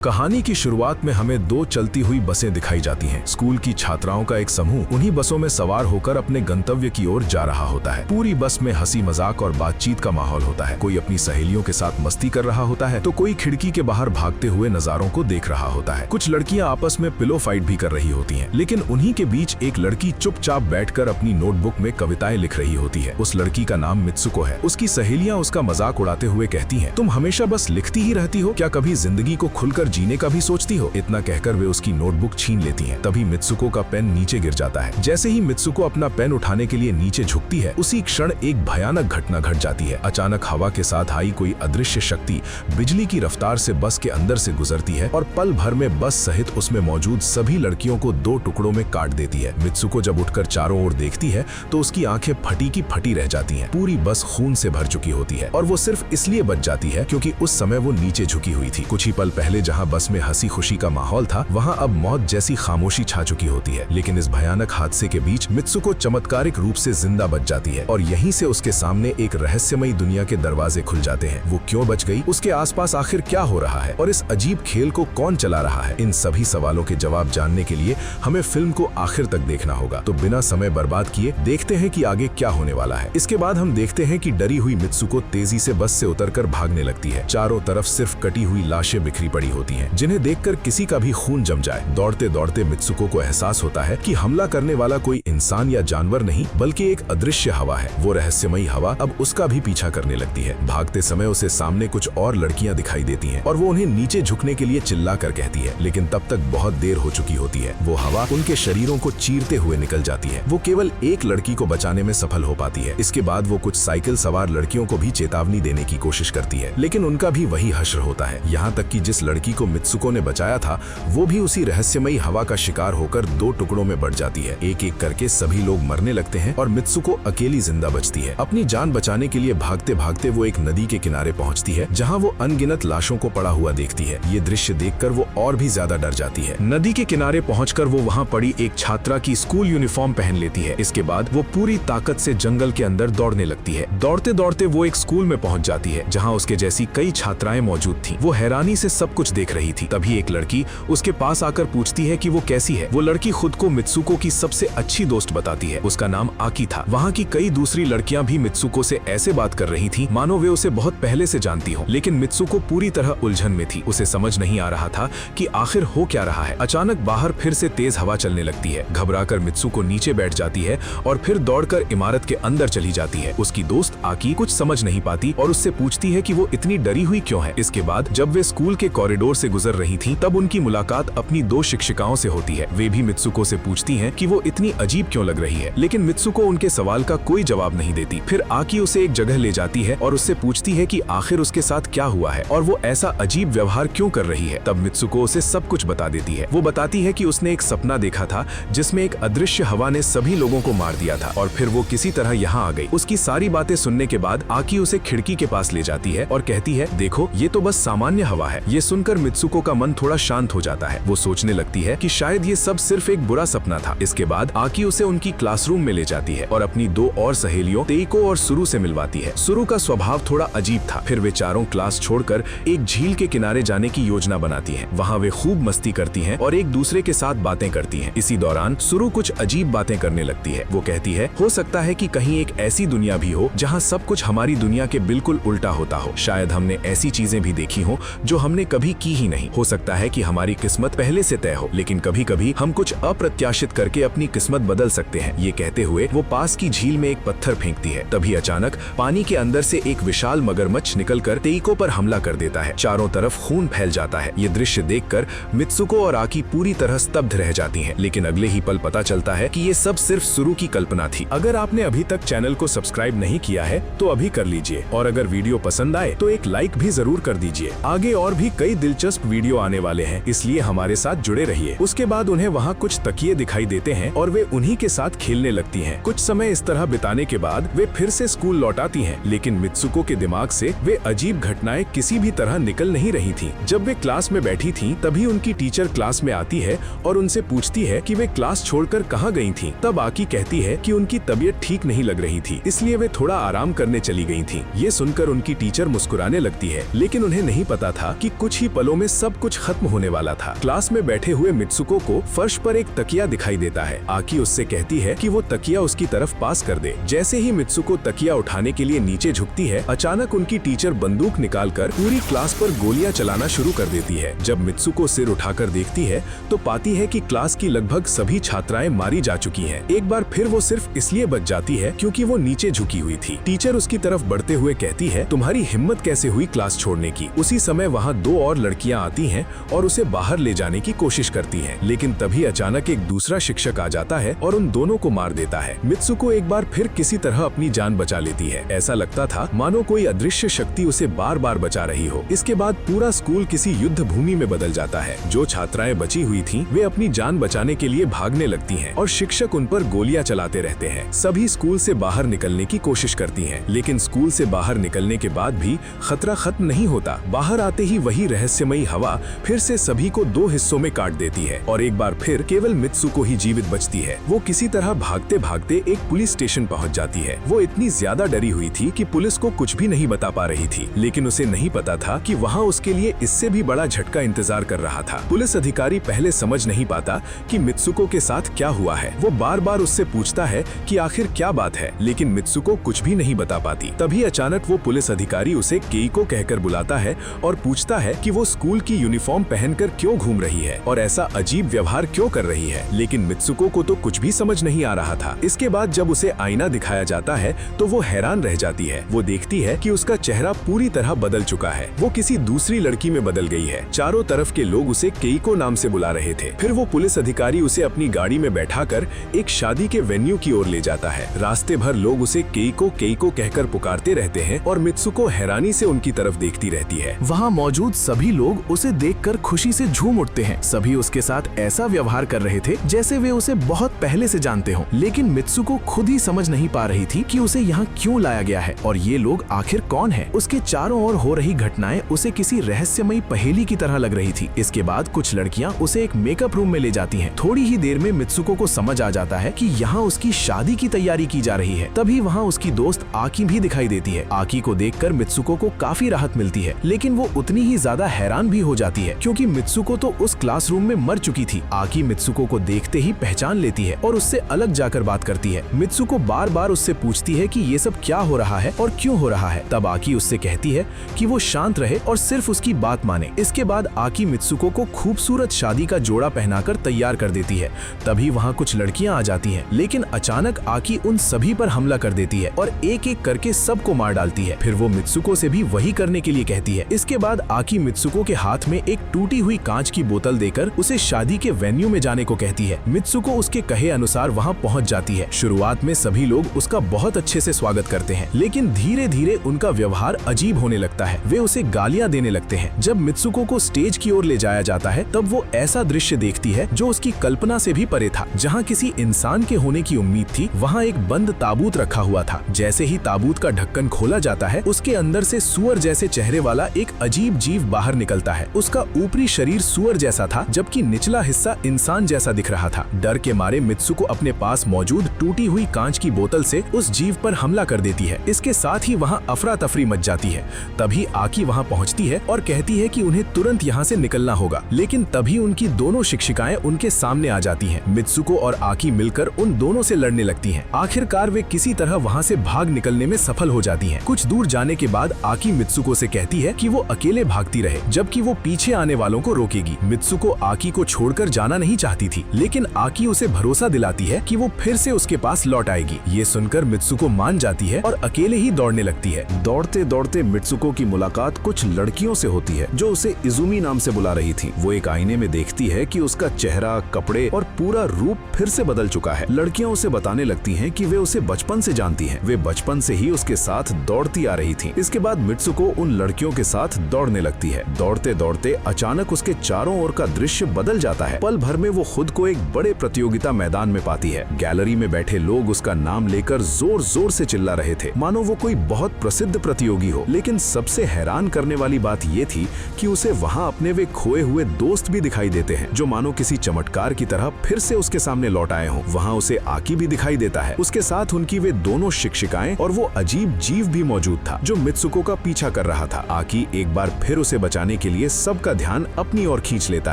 कहानी की शुरुआत में हमें दो चलती हुई बसें दिखाई जाती हैं। स्कूल की छात्राओं का एक समूह उन्हीं बसों में सवार होकर अपने गंतव्य की ओर जा रहा होता है। पूरी बस में हंसी मजाक और बातचीत का माहौल होता है। कोई अपनी सहेलियों के साथ मस्ती कर रहा होता है तो कोई खिड़की के बाहर भागते हुए नजारों को देख रहा होता है। कुछ लड़कियां आपस में पिलो फाइट भी कर रही होती हैं, लेकिन उन्हीं के बीच एक लड़की चुपचाप बैठकर अपनी नोटबुक में कविताएं लिख रही होती है। उस लड़की का नाम मित्सुको है। उसकी सहेलियां उसका मजाक उड़ाते हुए कहती हैं, तुम हमेशा बस लिखती ही रहती हो, क्या कभी जिंदगी को खुलकर जीने का भी सोचती हो? इतना कहकर वे उसकी नोटबुक छीन लेती हैं। तभी मित्सुको का पेन नीचे गिर जाता है। जैसे ही मित्सुको अपना पेन उठाने के लिए नीचे झुकती है, उसी क्षण एक भयानक घटना घट जाती है। अचानक हवा के साथ आई कोई अदृश्य शक्ति बिजली की रफ्तार से बस के अंदर से गुजरती है और पल भर में बस सहित उसमें मौजूद सभी लड़कियों को दो टुकड़ों में काट देती है। मित्सुको जब उठकर चारों ओर देखती है तो उसकी आंखें फटी की फटी रह जाती हैं। पूरी बस खून से भर चुकी होती है और वो सिर्फ इसलिए बच जाती है क्योंकि उस समय वो नीचे झुकी हुई थी। कुछ ही पल पहले जहां बस में हंसी खुशी का माहौल था, वहां अब मौत जैसी खामोशी छा चुकी होती है। लेकिन इस भयानक हादसे के बीच मित्सुको चमत्कारिक रूप से जिंदा बच जाती है और यहीं से उसके सामने एक रहस्यमयी दुनिया के दरवाजे खुल जाते हैं। वो क्यों बच गई, उसके आसपास आखिर क्या हो रहा है और इस अजीब खेल को कौन चला रहा है, इन सभी सवालों के जवाब जानने के लिए हमें फिल्म को आखिर तक देखना होगा। तो बिना समय बर्बाद किए देखते हैं कि आगे क्या होने वाला है। इसके बाद हम देखते हैं कि डरी हुई मित्सुको तेजी से बस से उतरकर भागने लगती है। चारों तरफ सिर्फ कटी हुई लाशें बिखरी पड़ी होती हैं, जिन्हें देखकर किसी का भी खून जम जाए। दौड़ते दौड़ते मित्सुको को एहसास होता है कि हमला करने वाला कोई इंसान या जानवर नहीं बल्कि एक अदृश्य हवा है। वो रहस्यमयी हवा अब उसका भी पीछा करने लगती है। भागते समय उसे सामने कुछ और लड़कियां दिखाई देती हैं और वो उन्हें नीचे झुकने के लिए चिल्लाकर कहती है, लेकिन तब तक बहुत देर हो चुकी होती है। वो हवा उनके शरीरों को चीरते हुए निकल जाती है। वो केवल एक लड़की को बचाने में सफल हो पाती है। इसके बाद वो कुछ साइकिल सवार लड़कियों को भी चेतावनी देने की कोशिश करती है, लेकिन उनका भी वही हश्र होता है। यहाँ तक कि जिस लड़की को मित्सुको ने बचाया था वो भी उसी रहस्यमयी हवा का शिकार होकर दो टुकड़ों में बढ़ जाती है। एक एक करके सभी लोग मरने लगते हैं और मित्सुको अकेली जिंदा बचती है। अपनी जान बचाने के लिए भागते भागते वो एक नदी के किनारे पहुंचती है, जहां वो अनगिनत लाशों को पड़ा हुआ देखती है। ये दृश्य देखकर वो और भी ज्यादा डर जाती है। नदी के किनारे पहुंचकर वो वहां पड़ी एक छात्रा की स्कूल यूनिफॉर्म पहन लेती है। इसके बाद वो पूरी ताकत से जंगल के अंदर दौड़ने लगती है। दौड़ते दौड़ते वो एक स्कूल में पहुंच जाती है, जहाँ उसके जैसी कई छात्राएं मौजूद थी। वो हैरानी से सब कुछ देख रही थी। तभी एक लड़की उसके पास आकर पूछती है कि वो कैसी है। वो लड़की खुद को मित्सुको की सबसे अच्छी दोस्त बताती है। उसका नाम आकी था। वहाँ की कई दूसरी लड़कियां भी मित्सुको से ऐसे बात कर रही थी मानो वे उसे बहुत पहले से जानती हो। लेकिन मित्सुको पूरी तरह उलझन में थी। उसे समझ नहीं आ रहा था कि आखिर हो क्या रहा है। अचानक बाहर फिर से तेज हवा चलने लगती है। घबराकर मित्सुको नीचे बैठ जाती है और फिर दौड़कर इमारत के अंदर चली जाती है। उसकी दोस्त आकी कुछ समझ नहीं पाती और उससे पूछती है कि वो इतनी डरी हुई क्यों है। इसके बाद जब वे स्कूल के कॉरिडोर से गुजर रही थी, तब उनकी मुलाकात अपनी दो शिक्षिकाओं से होती है। वे भी मित्सुको से पूछती हैं कि वो इतनी अजीब क्यों लग रही है, लेकिन मित्सुको उनके सवाल का कोई जवाब नहीं देती। फिर आकी उसे एक जगह ले जाती है और उससे पूछती है कि आखिर उसके साथ क्या हुआ है और वो ऐसा अजीब व्यवहार क्यों कर रही है। तब मित्सुको उसे सब कुछ बता देती है। वो बताती है कि उसने एक सपना देखा था जिसमें एक अदृश्य हवा ने सभी लोगों को मार दिया था और फिर वो किसी तरह यहाँ आ गई। उसकी सारी बातें सुनने के बाद आकी उसे खिड़की के पास ले जाती है और कहती है, देखो ये तो बस सामान्य हवा है। ये सुनकर मित्सुको का मन थोड़ा शांत हो जाता है। वो सोचने लगती है कि शायद ये सब सिर्फ एक बुरा सपना था। इसके बाद आकी उसे उनकी क्लासरूम में ले जाती है और अपनी दो और सहेलियों तेइको और सुरु से मिलवाती है। सुरु का स्वभाव थोड़ा अजीब था। फिर वे चारों क्लास छोड़कर एक झील के किनारे जाने की योजना बनाती हैं। वहाँ वे खूब मस्ती करती हैं और एक दूसरे के साथ बातें करती हैं। इसी दौरान सुरु कुछ अजीब बातें करने लगती है। वो कहती है, हो सकता है कि कहीं एक ऐसी दुनिया भी हो जहाँ सब कुछ हमारी दुनिया के बिल्कुल उल्टा होता हो। शायद हमने ऐसी चीजें भी देखी हो जो हमने कभी की ही नहीं। हो सकता है कि हमारी किस्मत पहले से तय हो, लेकिन कभी कभी हम कुछ अप्रत्याशित करके अपनी किस्मत बदल सकते हैं। ये कहते हुए वो पास की झील में एक पत्थर फेंकती है। तभी अचानक पानी के अंदर से एक विशाल मगरमच्छ निकलकर तेइको पर हमला कर देता है। चारों तरफ खून फैल जाता है। ये दृश्य देखकर मित्सुको और आकी पूरी तरह स्तब्ध रह जाती हैं। लेकिन अगले ही पल पता चलता है कि ये सब सिर्फ सुरु की कल्पना थी। अगर आपने अभी तक चैनल को सब्सक्राइब नहीं किया है तो अभी कर लीजिए और अगर वीडियो पसंद आए तो एक लाइक भी जरूर कर दीजिए। आगे और भी कई दिलचस्प वीडियो आने वाले हैं, इसलिए हमारे साथ जुड़े रहिए। उसके बाद उन्हें वहाँ कुछ तकिए दिखाई देते हैं और वे उन्हीं के साथ खेलने लगती हैं। कुछ समय इस तरह बिताने के बाद वे फिर से स्कूल लौट आती हैं, लेकिन मित्सुको के दिमाग से वे अजीब घटनाएं किसी भी तरह निकल नहीं रही थीं। जब वे क्लास में बैठी थीं, तभी उनकी टीचर क्लास में आती है और उनसे पूछती है कि वे क्लास छोड़कर कहाँ गई थीं। तब आकी कहती है कि उनकी तबीयत ठीक नहीं लग रही थी, इसलिए वे थोड़ा आराम करने चली गई थीं। ये सुनकर उनकी टीचर मुस्कुराने लगती है, लेकिन उन्हें नहीं पता था कि कुछ ही पलों पलों में सब कुछ खत्म होने वाला था। क्लास में बैठे हुए मित्सुको को फर्श पर एक तकिया दिखाई देता है। आकी उससे कहती है कि वो तकिया उसकी तरफ पास कर दे। जैसे ही मित्सुको तकिया उठाने के लिए नीचे झुकती है, अचानक उनकी टीचर बंदूक निकालकर पूरी क्लास पर गोलियां चलाना शुरू कर देती है। जब मित्सुको सिर उठाकर देखती है तो पाती है कि क्लास की लगभग सभी छात्राएं मारी जा चुकी हैं। एक बार फिर वो सिर्फ इसलिए बच जाती है क्योंकि वो नीचे झुकी हुई थी। टीचर उसकी तरफ बढ़ते हुए कहती है, तुम्हारी हिम्मत कैसे हुई क्लास छोड़ने की। उसी समय वहाँ 2 और लड़कियां आती हैं और उसे बाहर ले जाने की कोशिश करती हैं, लेकिन तभी अचानक एक दूसरा शिक्षक आ जाता है और उन दोनों को मार देता है। मित्सुको एक बार फिर किसी तरह अपनी जान बचा लेती है। ऐसा लगता था मानो कोई अदृश्य शक्ति उसे बार बार बचा रही हो। इसके बाद पूरा स्कूल किसी युद्ध भूमि में बदल जाता है। जो छात्राएं बची हुई थीं, वे अपनी जान बचाने के लिए भागने लगती हैं और शिक्षक उन पर गोलियां चलाते रहते हैं। सभी स्कूल से बाहर निकलने की कोशिश करती हैं, लेकिन स्कूल से बाहर निकलने के बाद भी खतरा खत्म नहीं होता। बाहर आते ही वही रहस्यमयी हवा फिर से सभी को 2 हिस्सों में काट देती है और एक बार फिर केवल मित्सुको ही जीवित बचती है। वो किसी तरह भागते भागते एक पुलिस स्टेशन पहुंच जाती है। वो इतनी ज्यादा डरी हुई थी कि पुलिस को कुछ भी नहीं बता पा रही थी, लेकिन उसे नहीं पता था कि वहाँ उसके लिए इससे भी बड़ा झटका इंतजार कर रहा था। पुलिस अधिकारी पहले समझ नहीं पाता कि मित्सुको के साथ क्या हुआ है। वो बार बार उससे पूछता है कि आखिर क्या बात है, लेकिन मित्सुको कुछ भी नहीं बता पाती। तभी अचानक वो पुलिस अधिकारी उसे केइको कहकर बुलाता है और पूछता है कि वो स्कूल की यूनिफॉर्म पहनकर क्यों घूम रही है और ऐसा अजीब व्यवहार क्यों कर रही है। लेकिन मित्सुको को तो कुछ भी समझ नहीं आ रहा था। इसके बाद जब उसे आईना दिखाया जाता है तो वो हैरान रह जाती है। वो देखती है कि उसका चेहरा पूरी तरह बदल चुका है। वो किसी दूसरी लड़की में बदल गई है। चारों तरफ के लोग उसे केइको नाम से बुला रहे थे। फिर वो पुलिस अधिकारी उसे अपनी गाड़ी में बैठाकर एक शादी के वेन्यू की ओर ले जाता है। रास्ते भर लोग उसे केइको केइको कहकर पुकारते रहते हैं और मित्सुको हैरानी से उनकी तरफ देखती रहती है। वहाँ मौजूद सभी लोग उसे देखकर खुशी से झूम उठते हैं। सभी उसके साथ ऐसा व्यवहार कर रहे थे जैसे वे उसे बहुत पहले से जानते हों। लेकिन मित्सुको खुद ही समझ नहीं पा रही थी कि उसे यहाँ क्यों लाया गया है और ये लोग आखिर कौन हैं। उसके चारों ओर हो रही घटनाएं उसे किसी रहस्यमयी पहेली की तरह लग रही थी। इसके बाद कुछ लड़कियां उसे एक मेकअप रूम में ले जाती हैं। थोड़ी ही देर में मित्सुको को समझ आ जाता है कि यहाँ उसकी शादी की तैयारी की जा रही है। तभी वहाँ उसकी दोस्त आकी भी दिखाई देती है। आकी को देखकर मित्सुको को काफी राहत मिलती है, लेकिन वो उतनी ही ज्यादा हैरान भी हो जाती है क्योंकि मित्सुको तो उस क्लासरूम में मर चुकी थी। आकी मित्सुको को देखते ही पहचान लेती है और उससे अलग जाकर बात करती है। मित्सुको बार बार उससे पूछती है कि ये सब क्या हो रहा है और क्यों हो रहा है। तब आकी उससे कहती है कि वो शांत रहे और सिर्फ उसकी बात माने। इसके बाद आकी मित्सुको को खूबसूरत शादी का जोड़ा पहनाकर तैयार कर देती है। तभी वहाँ कुछ लड़कियां आ जाती हैं, लेकिन अचानक आकी उन सभी पर हमला कर देती है और एक एक करके सबको मार डालती है। फिर वो मित्सुको से भी वही करने के लिए कहती है। इसके बाद आकी मित्सुको के हाथ में एक टूटी हुई कांच की बोतल देकर उसे शादी के वेन्यू में जाने को कहती है। मित्सुको उसके कहे अनुसार वहाँ पहुँच जाती है। शुरुआत में सभी लोग उसका बहुत अच्छे से स्वागत करते हैं, लेकिन धीरे धीरे उनका व्यवहार अजीब होने लगता है। वे उसे गालियां देने लगते हैं। जब मित्सुको को स्टेज की ओर ले जाया जाता है तब वो ऐसा दृश्य देखती है जो उसकी कल्पना से भी परे था। जहाँ किसी इंसान के होने की उम्मीद थी, वहाँ एक बंद ताबूत रखा हुआ था। जैसे ही ताबूत का ढक्कन खोला जाता है, उसके अंदर से सुअर जैसे चेहरे वाला एक अजीब जीव बाहर निकलता है। उसका ऊपरी शरीर सुअर जैसा था, जबकि निचला हिस्सा इंसान जैसा दिख रहा था। डर के मारे मित्सुको अपने पास मौजूद टूटी हुई कांच की बोतल से उस जीव पर हमला कर देती है। इसके साथ ही वहाँ अफरा तफरी मच जाती है। तभी आकी वहाँ पहुँचती है और कहती है कि उन्हें तुरंत यहाँ से निकलना होगा, लेकिन तभी उनकी दोनों शिक्षिकाएं उनके सामने आ जाती हैं। मित्सुको और आकी मिलकर उन दोनों से लड़ने लगती हैं। आखिरकार वे किसी तरह वहाँ से भाग निकलने में सफल हो जाती हैं। कुछ दूर जाने के बाद आकी मित्सुको से कहती है कि वो अकेले भागती रहे, जबकि वो पीछे आने वालों को रोकेगी। मित्सुको आकी को छोड़कर जाना नहीं चाहती थी, लेकिन आकी उसे भरोसा दिलाती है कि वो फिर से उसके पास लौट आएगी। ये सुनकर मित्सुको मान जाती है और अकेले ही दौड़ने लगती है। दौड़ते दौड़ते मित्सुको की मुलाकात कुछ लड़कियों से होती है जो उसे इजुमी नाम से बुला रही थी। वो एक आईने में देखती है कि उसका चेहरा, कपड़े और पूरा रूप फिर से बदल चुका है। लड़कियां उसे बताने लगती हैं कि वे उसे बचपन से जानती हैं। वे बचपन से ही उसके साथ दौड़ती आ रही थी। इसके बाद मित्सुको उन लड़कियों के साथ दौड़ने लगती है। दौड़ते दौड़ते अचानक उसके चारों ओर का दृश्य बदल जाता है। पल भर में वो खुद को एक बड़े प्रतियोगिता मैदान में पाती है। गैलरी में बैठे लोग उसका नाम लेकर जोर जोर से चिल्ला रहे थे, मानो वो कोई बहुत प्रसिद्ध प्रतियोगी हो। लेकिन सबसे हैरान करने वाली बात ये थी कि उसे वहाँ अपने वे खोए हुए दोस्त भी दिखाई देते हैं, जो मानो किसी चमत्कार की तरह फिर से उसके सामने लौट आए हों। वहाँ उसे आकी भी दिखाई देता है। उसके साथ उनकी वे दोनों शिक्षिकाएं और वो अजीब जीव भी मौजूद था जो मित्सुको का पीछा कर रहा था। आकी एक बार फिर उसे बचाने के लिए सबका ध्यान अपनी ओर खींच लेता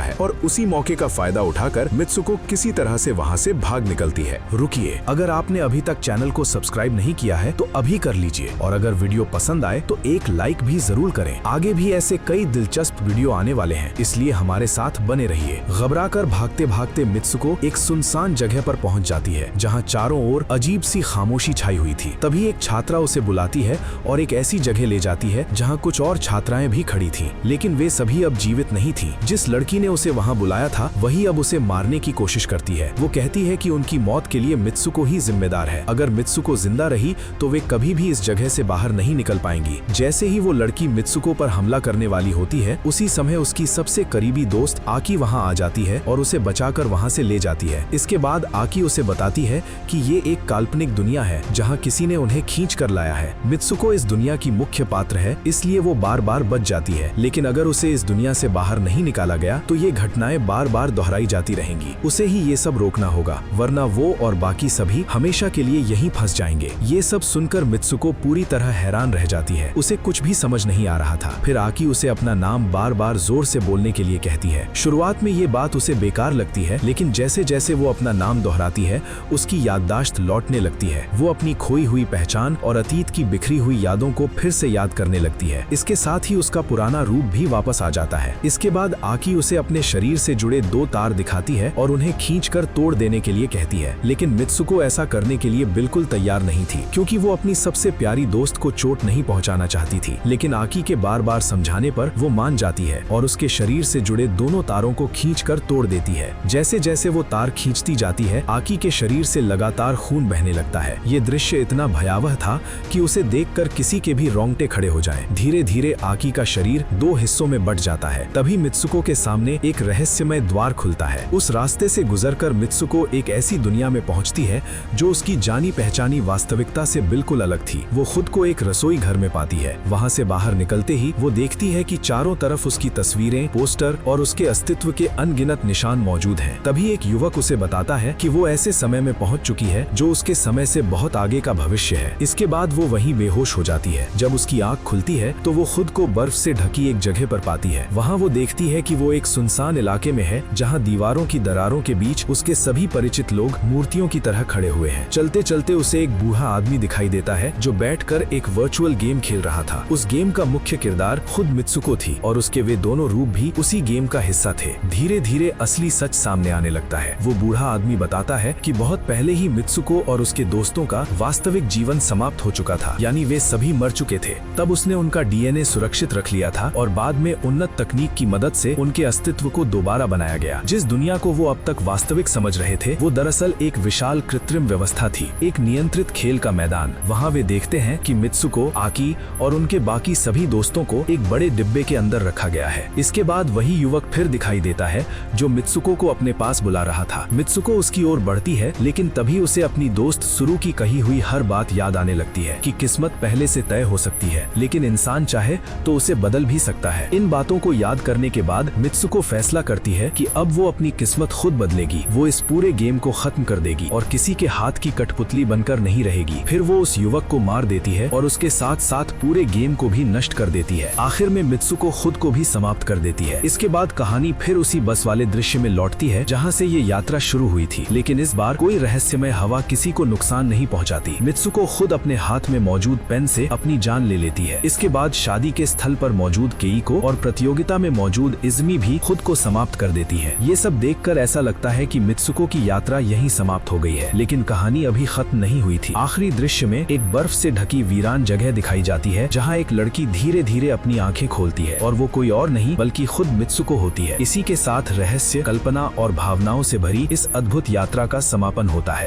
है और उसी मौके का फायदा उठाकर मित्सुको किसी तरह से वहाँ से भाग निकलती है। रुकिए, अगर आपने अभी तक चैनल को सब्सक्राइब नहीं किया है तो अभी कर लीजिए और अगर वीडियो पसंद आए तो एक लाइक भी जरूर करें। आगे भी ऐसे कई दिलचस्प वीडियो आने वाले हैं, इसलिए हमारे साथ बने रहिए। घबराकर भागते भागते मित्सुको एक सुनसान जगह पर पहुंच जाती है जहां चारों ओर अजीब सी खामोशी छाई हुई थी। तभी एक छात्रा उसे बुलाती है और एक ऐसी जगह ले जाती है जहां कुछ और छात्राएं भी खड़ी थीं, लेकिन वे सभी अब जीवित नहीं थीं। जिस लड़की ने उसे वहां बुलाया था वही अब उसे मारने की कोशिश करती है। वो कहती है कि उनकी मौत के लिए मित्सुको ही जिम्मेदार है। अगर मित्सुको जिंदा रही तो वे कभी भी इस जगह से बाहर नहीं निकल पाएंगी। जैसे ही वो लड़की मित्सुको पर हमला करने वाली होती है, उसी समय उसकी सबसे करीबी दोस्त आकी वहां आ जाती है और उसे बचाकर वहां से ले जाती है। इसके बाद आकी उसे बताती है कि ये एक काल्पनिक दुनिया है जहां किसी ने उन्हें खींच कर लाया है। मित्सुको इस दुनिया की मुख्य पात्र है, इसलिए वो बार बार बच जाती है, लेकिन अगर उसे इस दुनिया से बाहर नहीं निकाला गया तो ये घटनाएं बार बार दोहराई जाती रहेंगी। उसे ही ये सब रोकना होगा, वरना वो और बाकी सभी हमेशा के लिए यहीं फंस जाएंगे। ये सब सुनकर मित्सुको पूरी तरह हैरान रह जाती है। उसे कुछ भी समझ नहीं आ रहा था। फिर आकी उसे अपना नाम बार बार जोर से बोलने के लिए कहती है। शुरुआत में ये बात उसे बेकार लगती है, लेकिन जैसे जैसे वो अपना नाम दोहराती है उसकी याददाश्त लौटने लगती है। वो अपनी खोई हुई पहचान और अतीत की बिखरी हुई यादों को फिर से याद करने लगती है। इसके साथ ही उसका पुराना रूप भी वापस आ जाता है। इसके बाद आकी उसे अपने शरीर से जुड़े 2 तार दिखाती है और उन्हें खींचकर तोड़ देने के लिए कहती है, लेकिन मित्सुको ऐसा करने के लिए बिल्कुल तैयार नहीं थी, क्योंकि वो अपनी सबसे प्यारी दोस्त को चोट नहीं पहुंचाना चाहती थी। लेकिन आकी के बार बार समझाने पर वो मान जाती है और उसके शरीर से जुड़े दोनों तारों को खींचकर तोड़ देती है। जैसे जैसे वो तार खींचती जाती है, आकी के शरीर से लगातार खून बहने लगता है। ये दृश्य इतना भयावह था कि उसे देखकर किसी के भी रोंगटे खड़े हो जाएं। धीरे धीरे आकी का शरीर 2 हिस्सों में बंट जाता है। तभी मित्सुको के सामने एक रहस्यमय द्वार खुलता है। उस रास्ते से गुजरकर मित्सुको एक ऐसी दुनिया में पहुंचती है जो उसकी जानी पहचानी वास्तविकता से बिल्कुल अलग थी। वो खुद को एक रसोई घर में पाती है। वहां से बाहर निकलते ही वो देखती है कि चारों तरफ उसकी तस्वीरें, पोस्टर और उसके अस्तित्व के अनगिनत निशान मौजूद हैं। तभी एक युवक उसे बताता है कि वो ऐसे समय में पहुंच चुकी है जो उसके समय से बहुत आगे का भविष्य है। इसके बाद वो वहीं बेहोश हो जाती है। जब उसकी आंख खुलती है तो वो खुद को बर्फ से ढकी एक जगह पर पाती है। वहाँ वो देखती है कि वो एक सुनसान इलाके में है जहाँ दीवारों की दरारों के बीच उसके सभी परिचित लोग मूर्तियों की तरह खड़े हुए हैं। चलते चलते उसे एक बूढ़ा आदमी दिखाई देता है जो बैठकर एक वर्चुअल गेम खेल रहा था। उस गेम का मुख्य किरदार खुद मित्सुको थी और उसके वे दोनों रूप भी उसी गेम का हिस्सा थे। धीरे धीरे असली सच सामने आने लगता है। वो बूढ़ा आदमी बताता है कि बहुत पहले ही मित्सुको और उसके दोस्तों का वास्तविक जीवन समाप्त हो चुका था, यानी वे सभी मर चुके थे। तब उसने उनका डीएनए सुरक्षित रख लिया था और बाद में उन्नत तकनीक की मदद से उनके अस्तित्व को दोबारा बनाया गया। जिस दुनिया को वो अब तक वास्तविक समझ रहे थे वो दरअसल एक विशाल कृत्रिम व्यवस्था थी, एक नियंत्रित खेल का मैदान। वहाँ वे देखते हैं कि मित्सुको, आकी और उनके बाकी सभी दोस्तों को एक बड़े डिब्बे के अंदर रखा गया है। इसके बाद वही युवक फिर दिखाई देता है जो मित्सुको को अपने पास बुला रहा था। मित्सुको उसकी ओर बढ़ती है, लेकिन तभी उसे अपनी दोस्त सुरु की कही हुई हर बात याद आने लगती है कि किस्मत पहले से तय हो सकती है, लेकिन इंसान चाहे तो उसे बदल भी सकता है। इन बातों को याद करने के बाद मित्सुको फैसला करती है कि अब वो अपनी किस्मत खुद बदलेगी। वो इस पूरे गेम को खत्म कर देगी और किसी के हाथ की कठपुतली बनकर नहीं रहेगी। फिर वो उस युवक को मार देती है और उसके साथ साथ पूरे गेम को भी नष्ट कर देती है। आखिर में मित्सुको खुद को भी समाप्त कर देती है। इसके बाद कहानी फिर उसी बस वाले दृश्य में लौटती है जहाँ से ये यात्रा शुरू हुई थी, लेकिन इस बार कोई रहस्यमय हवा किसी को नुकसान नहीं पहुँचाती। मित्सुको खुद अपने हाथ में मौजूद पेन से अपनी जान ले लेती है। इसके बाद शादी के स्थल पर मौजूद केइको और प्रतियोगिता में मौजूद इज़मी भी खुद को समाप्त कर देती है। ये सब देखकर ऐसा लगता है कि मित्सुको की यात्रा यहीं समाप्त हो गई है, लेकिन कहानी अभी खत्म नहीं हुई थी। आखिरी दृश्य में एक बर्फ से ढकी वीरान जगह दिखाई जाती है जहाँ एक लड़की धीरे धीरे अपनी आंखें खोलती है और वो कोई और नहीं बल्कि खुद मित्सुको होती है। इसी के साथ रहस्य, कल्पना और भावनाओं से भरी इस अद्भुत यात्रा का समापन होता है।